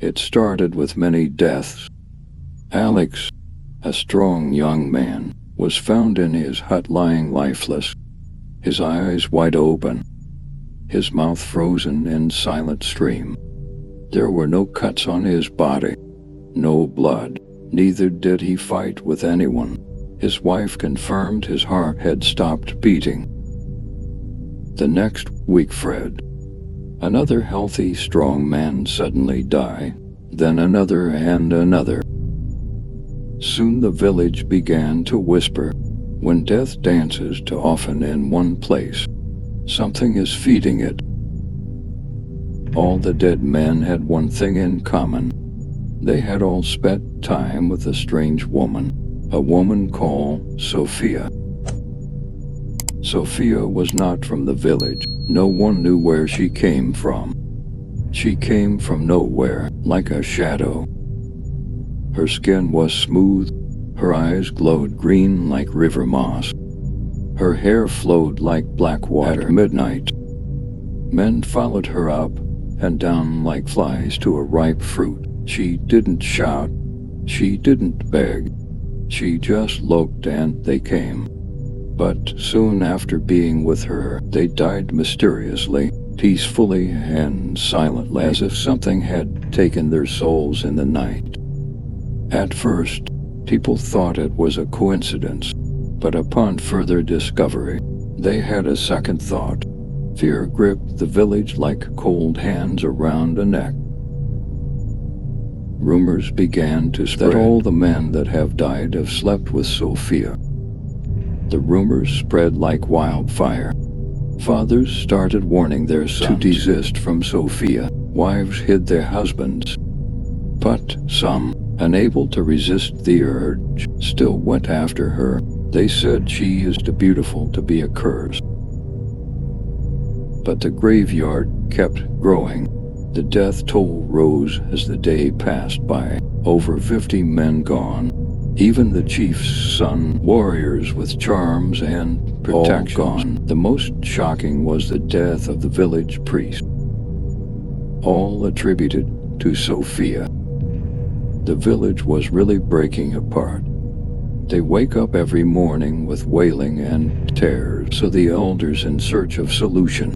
It started with many deaths. Alex, a strong young man, was found in his hut lying lifeless, his eyes wide open, his mouth frozen in silent stream. There were no cuts on his body, no blood, neither did he fight with anyone. His wife confirmed his heart had stopped beating. The next week, Fred, another healthy, strong man, suddenly died, then another and another. Soon the village began to whisper, when death dances too often in one place, something is feeding it. All the dead men had one thing in common. They had all spent time with a strange woman, a woman called Sophia. Sophia was not from the village. No one knew where she came from. She came from nowhere, like a shadow. Her skin was smooth, her eyes glowed green like river moss. Her hair flowed like black water at midnight. Men followed her up and down like flies to a ripe fruit. She didn't shout, she didn't beg. She just looked and they came. But soon after being with her, they died mysteriously, peacefully and silently, as if something had taken their souls in the night. At first, people thought it was a coincidence, but upon further discovery, they had a second thought. Fear gripped the village like cold hands around a neck. Rumors began to spread that all the men that have died have slept with Sophia. The rumors spread like wildfire. Fathers started warning their sons to desist from Sophia. Wives hid their husbands. But some, unable to resist the urge, still went after her. They said she is too beautiful to be a curse. But the graveyard kept growing. The death toll rose as the day passed by. Over 50 men gone. Even the chief's son, warriors with charms and protection, all gone. The most shocking was the death of the village priest. All attributed to Sophia. The village was really breaking apart. They wake up every morning with wailing and tears, so the elders, in search of solution,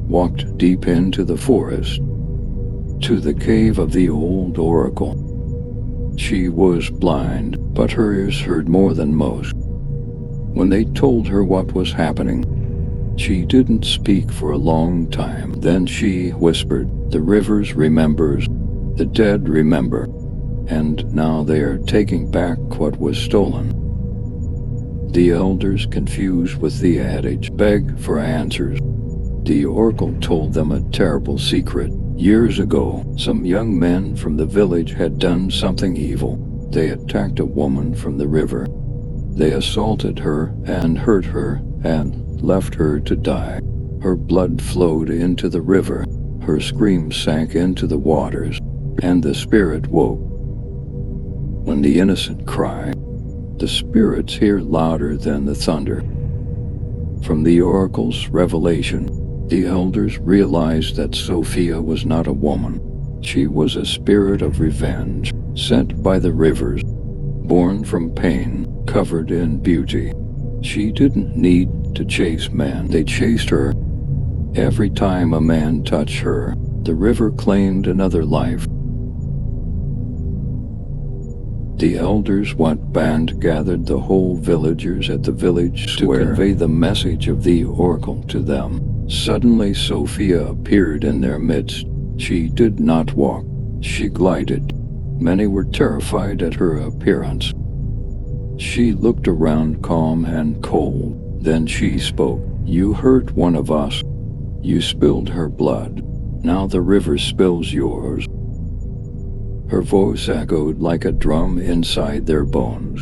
walked deep into the forest, to the cave of the old oracle. She was blind, but her ears heard more than most. When they told her what was happening, she didn't speak for a long time. Then she whispered, "The rivers remembers, the dead remember, and now they are taking back what was stolen." The elders, confused with the adage, begged for answers. The oracle told them a terrible secret. Years ago, some young men from the village had done something evil. They attacked a woman from the river. They assaulted her and hurt her and left her to die. Her blood flowed into the river. Her screams sank into the waters, and the spirit woke. When the innocent cry, the spirits hear louder than the thunder. From the oracle's revelation, the elders realized that Sophia was not a woman. She was a spirit of revenge, sent by the rivers, born from pain, covered in beauty. She didn't need to chase men, they chased her. Every time a man touched her, the river claimed another life. The elders went band gathered the whole villagers at the village square to convey the message of the oracle to them. Suddenly Sophia appeared in their midst. She did not walk, she glided. Many were terrified at her appearance. She looked around calm and cold. Then she spoke. "You hurt one of us. You spilled her blood. Now the river spills yours." Her voice echoed like a drum inside their bones.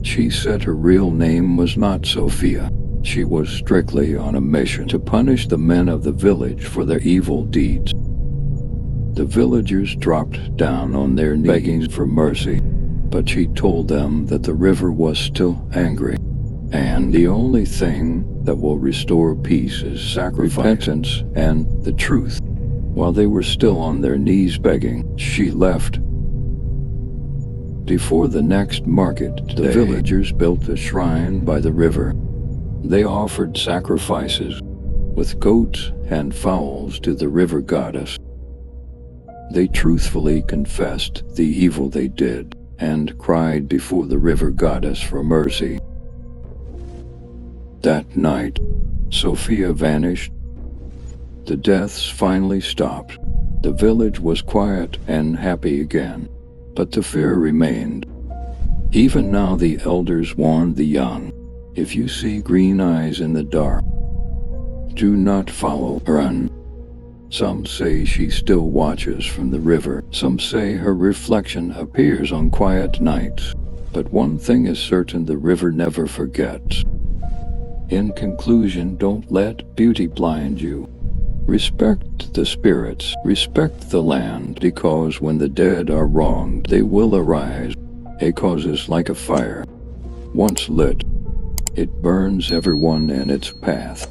She said her real name was not Sophia. She was strictly on a mission to punish the men of the village for their evil deeds. The villagers dropped down on their knees begging for mercy, but she told them that the river was still angry, and the only thing that will restore peace is sacrifice, repentance, and the truth. While they were still on their knees begging, she left. Before the next market day, the villagers built a shrine by the river. They offered sacrifices with goats and fowls to the river goddess. They truthfully confessed the evil they did and cried before the river goddess for mercy. That night, Sophia vanished. The deaths finally stopped. The village was quiet and happy again, but the fear remained. Even now the elders warned the young, if you see green eyes in the dark, do not follow her on. Some say she still watches from the river. Some say her reflection appears on quiet nights. But one thing is certain, the river never forgets. In conclusion, don't let beauty blind you. Respect the spirits, respect the land, because when the dead are wronged, they will arise. A cause is like a fire. Once lit, it burns everyone in its path.